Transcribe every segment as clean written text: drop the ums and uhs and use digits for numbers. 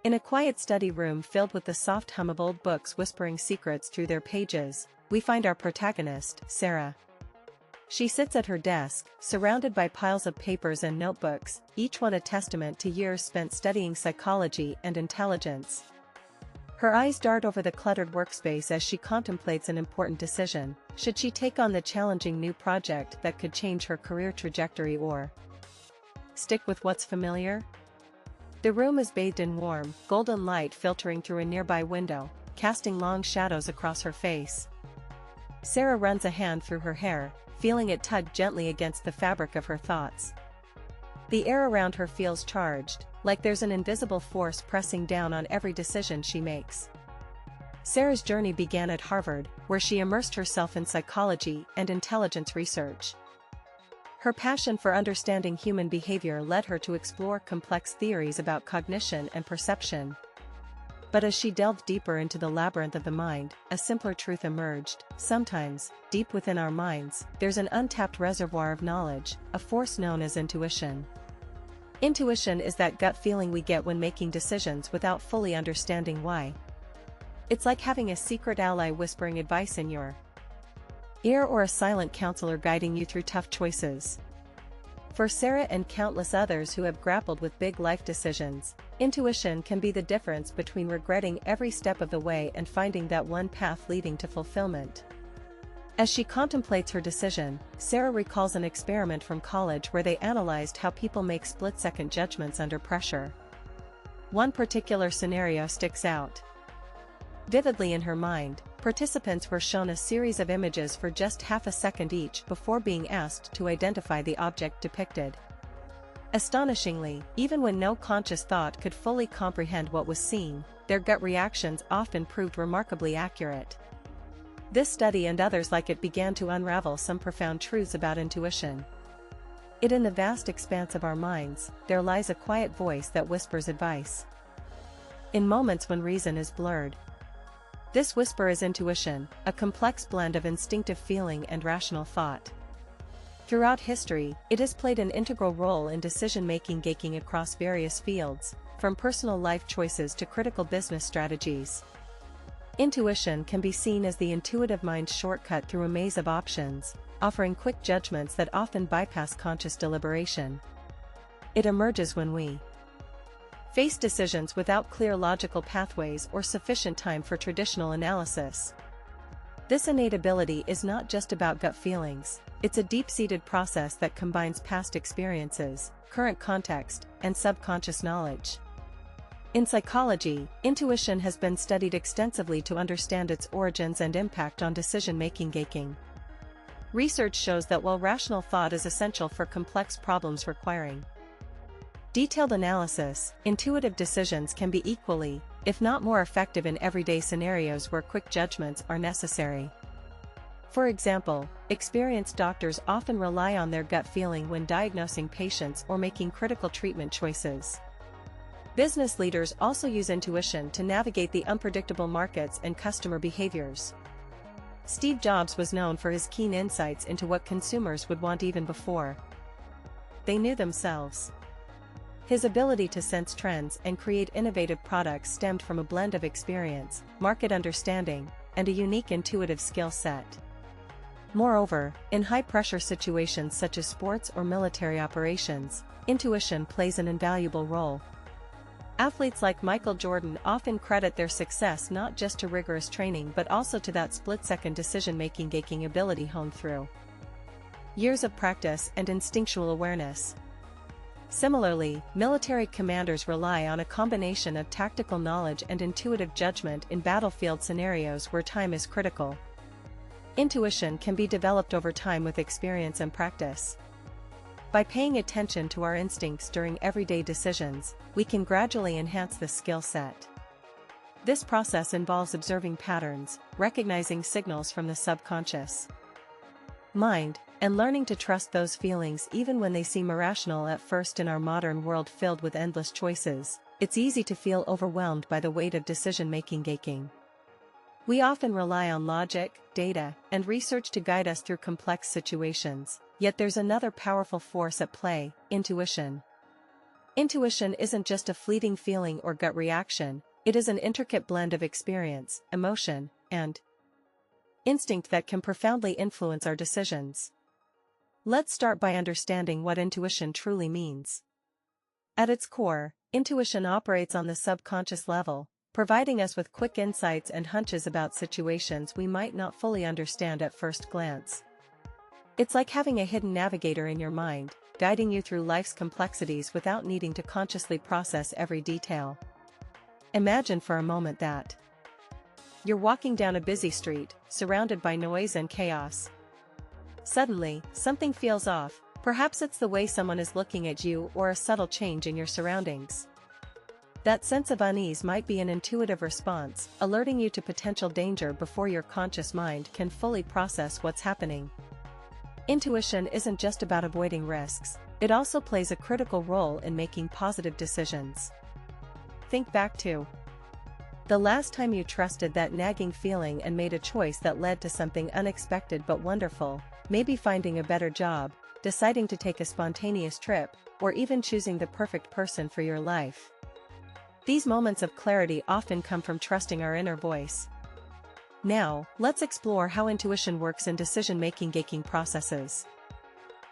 In a quiet study room filled with the soft hum of old books whispering secrets through their pages, we find our protagonist, Sarah. She sits at her desk, surrounded by piles of papers and notebooks, each one a testament to years spent studying psychology and intelligence. Her eyes dart over the cluttered workspace as she contemplates an important decision. Should she take on the challenging new project that could change her career trajectory or stick with what's familiar? The room is bathed in warm, golden light filtering through a nearby window, casting long shadows across her face. Sarah runs a hand through her hair, feeling it tug gently against the fabric of her thoughts. The air around her feels charged, like there's an invisible force pressing down on every decision she makes. Sarah's journey began at Harvard, where she immersed herself in psychology and intelligence research. Her passion for understanding human behavior led her to explore complex theories about cognition and perception. But as she delved deeper into the labyrinth of the mind, a simpler truth emerged. Sometimes, deep within our minds, there's an untapped reservoir of knowledge, a force known as intuition. Intuition is that gut feeling we get when making decisions without fully understanding why. It's like having a secret ally whispering advice in your ear or a silent counselor guiding you through tough choices. For Sarah and countless others who have grappled with big life decisions, intuition can be the difference between regretting every step of the way and finding that one path leading to fulfillment. As she contemplates her decision, Sarah recalls an experiment from college where they analyzed how people make split-second judgments under pressure. One particular scenario sticks out vividly in her mind. Participants were shown a series of images for just half a second each before being asked to identify the object depicted. Astonishingly, even when no conscious thought could fully comprehend what was seen, their gut reactions often proved remarkably accurate. This study and others like it began to unravel some profound truths about intuition. In the vast expanse of our minds, there lies a quiet voice that whispers advice. In moments when reason is blurred, this whisper is intuition, a complex blend of instinctive feeling and rational thought. Throughout history, it has played an integral role in decision-making across various fields, from personal life choices to critical business strategies. Intuition can be seen as the intuitive mind's shortcut through a maze of options, offering quick judgments that often bypass conscious deliberation. It emerges when we face decisions without clear logical pathways or sufficient time for traditional analysis. This innate ability is not just about gut feelings, it's a deep-seated process that combines past experiences, current context, and subconscious knowledge. In psychology, intuition has been studied extensively to understand its origins and impact on decision-making. Research shows that while rational thought is essential for complex problems requiring detailed analysis, intuitive decisions can be equally, if not more effective in everyday scenarios where quick judgments are necessary. For example, experienced doctors often rely on their gut feeling when diagnosing patients or making critical treatment choices. Business leaders also use intuition to navigate the unpredictable markets and customer behaviors. Steve Jobs was known for his keen insights into what consumers would want even before they knew themselves. His ability to sense trends and create innovative products stemmed from a blend of experience, market understanding, and a unique intuitive skill set. Moreover, in high-pressure situations such as sports or military operations, intuition plays an invaluable role. Athletes like Michael Jordan often credit their success not just to rigorous training but also to that split-second decision-making ability honed through years of practice and instinctual awareness. Similarly, military commanders rely on a combination of tactical knowledge and intuitive judgment in battlefield scenarios where time is critical. Intuition can be developed over time with experience and practice. By paying attention to our instincts during everyday decisions, we can gradually enhance this skill set. This process involves observing patterns, recognizing signals from the subconscious mind, and learning to trust those feelings even when they seem irrational at first. In our modern world filled with endless choices, it's easy to feel overwhelmed by the weight of decision-making. We often rely on logic, data, and research to guide us through complex situations, yet there's another powerful force at play: intuition. Intuition isn't just a fleeting feeling or gut reaction, it is an intricate blend of experience, emotion, and instinct that can profoundly influence our decisions. Let's start by understanding what intuition truly means. At its core, intuition operates on the subconscious level, providing us with quick insights and hunches about situations we might not fully understand at first glance. It's like having a hidden navigator in your mind, guiding you through life's complexities without needing to consciously process every detail. Imagine for a moment that you're walking down a busy street, surrounded by noise and chaos. Suddenly, something feels off, perhaps it's the way someone is looking at you or a subtle change in your surroundings. That sense of unease might be an intuitive response, alerting you to potential danger before your conscious mind can fully process what's happening. Intuition isn't just about avoiding risks, it also plays a critical role in making positive decisions. Think back to the last time you trusted that nagging feeling and made a choice that led to something unexpected but wonderful, maybe finding a better job, deciding to take a spontaneous trip, or even choosing the perfect person for your life. These moments of clarity often come from trusting our inner voice. Now, let's explore how intuition works in decision-making processes.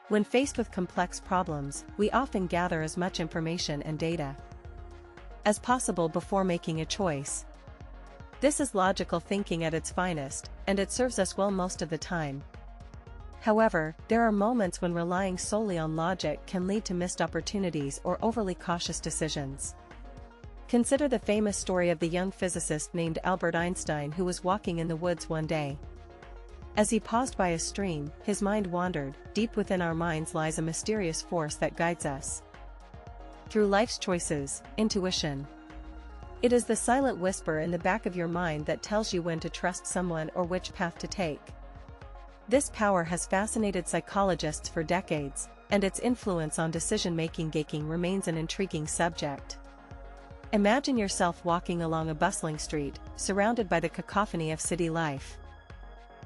When faced with complex problems, we often gather as much information and data as possible before making a choice. This is logical thinking at its finest, and it serves us well most of the time. However, there are moments when relying solely on logic can lead to missed opportunities or overly cautious decisions. Consider the famous story of the young physicist named Albert Einstein who was walking in the woods one day. As he paused by a stream, his mind wandered. Deep within our minds lies a mysterious force that guides us through life's choices, intuition. It is the silent whisper in the back of your mind that tells you when to trust someone or which path to take. This power has fascinated psychologists for decades, and its influence on decision-making remains an intriguing subject. Imagine yourself walking along a bustling street, surrounded by the cacophony of city life.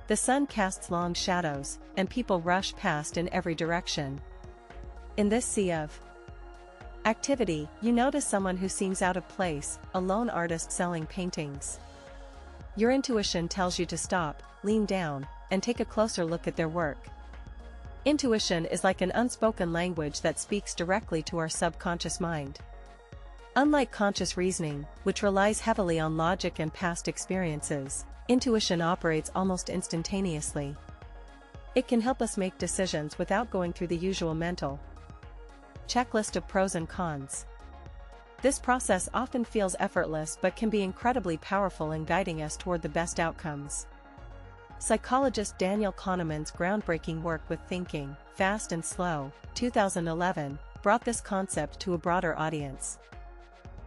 The sun casts long shadows, and people rush past in every direction. In this sea of activity, you notice someone who seems out of place, a lone artist selling paintings. Your intuition tells you to stop, lean down, and take a closer look at their work. Intuition is like an unspoken language that speaks directly to our subconscious mind. Unlike conscious reasoning, which relies heavily on logic and past experiences, intuition operates almost instantaneously. It can help us make decisions without going through the usual mental checklist of pros and cons. This process often feels effortless but can be incredibly powerful in guiding us toward the best outcomes. Psychologist Daniel Kahneman's groundbreaking work with Thinking, Fast and Slow, 2011, brought this concept to a broader audience.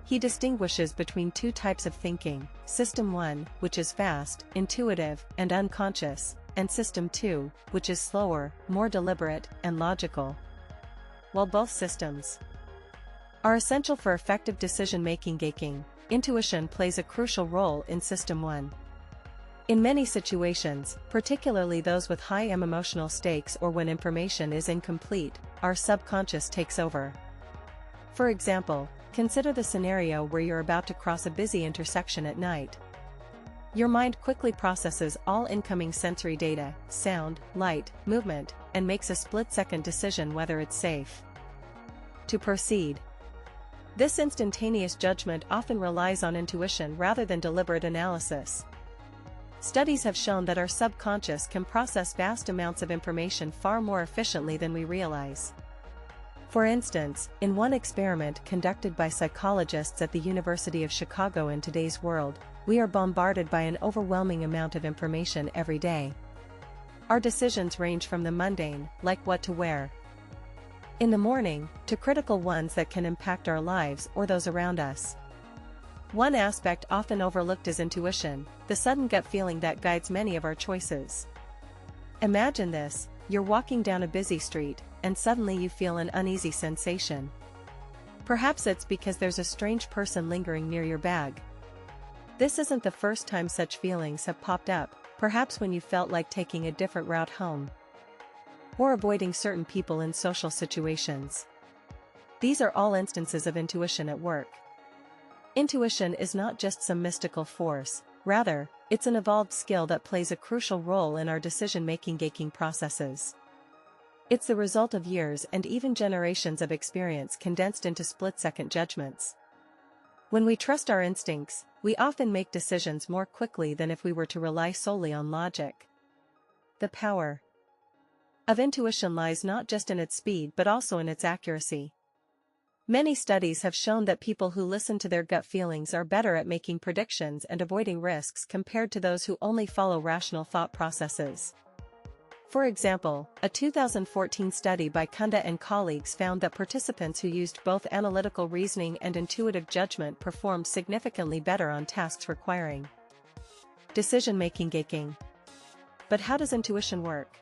He distinguishes between two types of thinking: System 1, which is fast, intuitive, and unconscious, and System 2, which is slower, more deliberate, and logical. While both systems are essential for effective decision-making, intuition plays a crucial role in System 1. In many situations, particularly those with high emotional stakes or when information is incomplete, our subconscious takes over. For example, consider the scenario where you're about to cross a busy intersection at night. Your mind quickly processes all incoming sensory data, sound, light, movement, and makes a split-second decision whether it's safe to proceed. This instantaneous judgment often relies on intuition rather than deliberate analysis. Studies have shown that our subconscious can process vast amounts of information far more efficiently than we realize. For instance, in one experiment conducted by psychologists at the University of Chicago in today's world, we are bombarded by an overwhelming amount of information every day. Our decisions range from the mundane, like what to wear in the morning, to critical ones that can impact our lives or those around us. One aspect often overlooked is intuition, the sudden gut feeling that guides many of our choices. Imagine this: you're walking down a busy street, and suddenly you feel an uneasy sensation. Perhaps it's because there's a strange person lingering near your bag. This isn't the first time such feelings have popped up, perhaps when you felt like taking a different route home, or avoiding certain people in social situations. These are all instances of intuition at work. Intuition is not just some mystical force, rather, it's an evolved skill that plays a crucial role in our decision-making processes. It's the result of years and even generations of experience condensed into split-second judgments. When we trust our instincts, we often make decisions more quickly than if we were to rely solely on logic. The power of intuition lies not just in its speed but also in its accuracy. Many studies have shown that people who listen to their gut feelings are better at making predictions and avoiding risks compared to those who only follow rational thought processes. For example, a 2014 study by Kunda and colleagues found that participants who used both analytical reasoning and intuitive judgment performed significantly better on tasks requiring decision-making. But how does intuition work?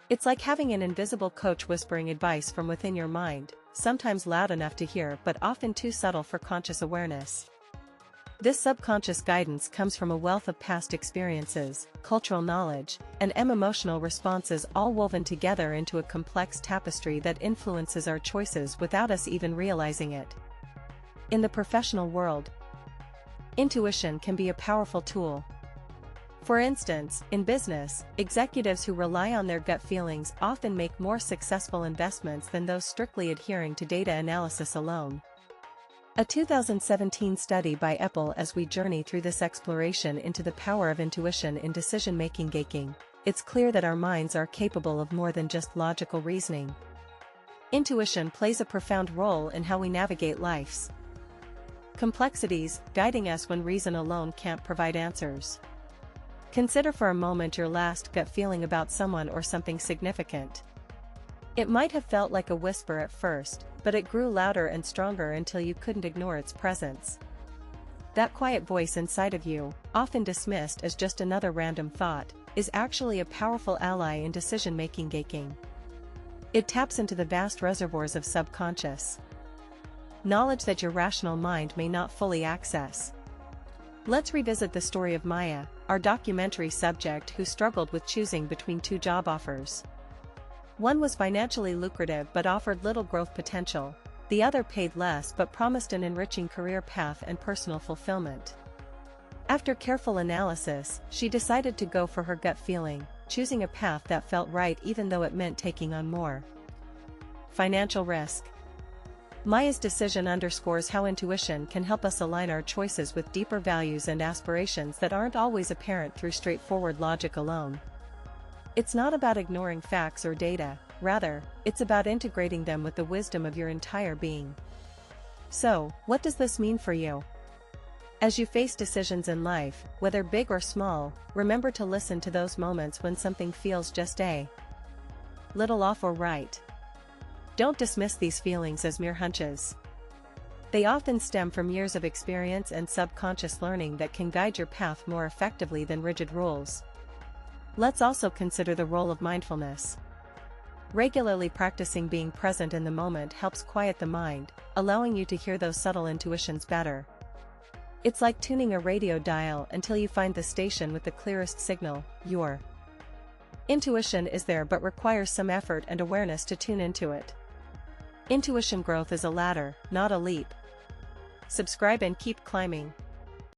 It's like having an invisible coach whispering advice from within your mind, sometimes loud enough to hear but often too subtle for conscious awareness. This subconscious guidance comes from a wealth of past experiences, cultural knowledge, and emotional responses all woven together into a complex tapestry that influences our choices without us even realizing it. In the professional world, intuition can be a powerful tool. For instance, in business, executives who rely on their gut feelings often make more successful investments than those strictly adhering to data analysis alone. A 2017 study by Apple. As we journey through this exploration into the power of intuition in decision-making, it's clear that our minds are capable of more than just logical reasoning. Intuition plays a profound role in how we navigate life's complexities, guiding us when reason alone can't provide answers. Consider for a moment your last gut feeling about someone or something significant. It might have felt like a whisper at first, but it grew louder and stronger until you couldn't ignore its presence. That quiet voice inside of you, often dismissed as just another random thought, is actually a powerful ally in decision-making. It taps into the vast reservoirs of subconscious knowledge that your rational mind may not fully access. Let's revisit the story of Maya, our documentary subject who struggled with choosing between two job offers. One was financially lucrative but offered little growth potential, the other paid less but promised an enriching career path and personal fulfillment. After careful analysis, she decided to go for her gut feeling, choosing a path that felt right even though it meant taking on more financial risk. Maya's decision underscores how intuition can help us align our choices with deeper values and aspirations that aren't always apparent through straightforward logic alone. It's not about ignoring facts or data, rather, it's about integrating them with the wisdom of your entire being. So, what does this mean for you? As you face decisions in life, whether big or small, remember to listen to those moments when something feels just a little off or right. Don't dismiss these feelings as mere hunches. They often stem from years of experience and subconscious learning that can guide your path more effectively than rigid rules. Let's also consider the role of mindfulness. Regularly practicing being present in the moment helps quiet the mind, allowing you to hear those subtle intuitions better. It's like tuning a radio dial until you find the station with the clearest signal. Your intuition is there but requires some effort and awareness to tune into it. Intuition growth is a ladder, not a leap. Subscribe and keep climbing.